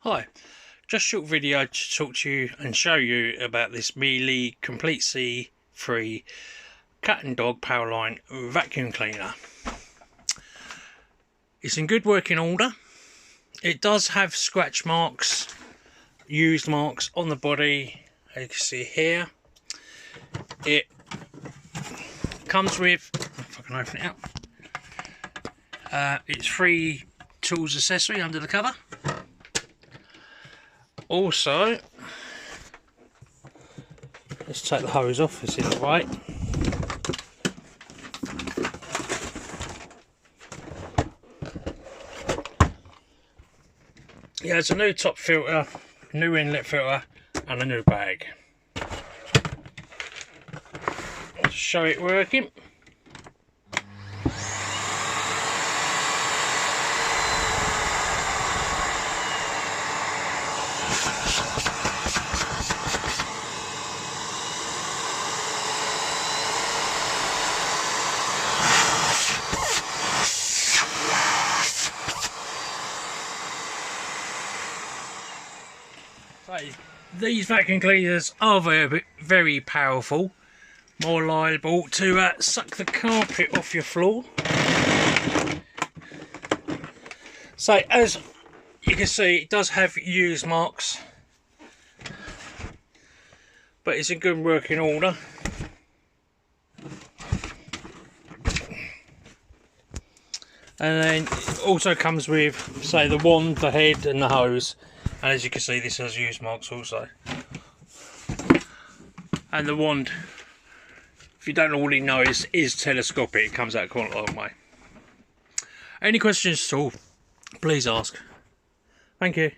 Hi, just a short video to talk to you and show you about this Miele Complete C3 cat and dog power line vacuum cleaner. It's in good working order. It does have scratch marks, used marks on the body, as you can see here. It comes with, if I can open it up, it's free tools accessory under the cover. Also, let's take the hose off, it's in the way. Yeah, it's a new top filter, new inlet filter and a new bag. Let's show it working. These vacuum cleaners are very powerful, more liable to suck the carpet off your floor. So as you can see, it does have used marks, but it's in good working order. And then it also comes with, say, the wand, the head and the hose. And as you can see, this has used marks also. And the wand, if you don't already know, is telescopic. It comes out quite a long way. Any questions at all, please ask. Thank you.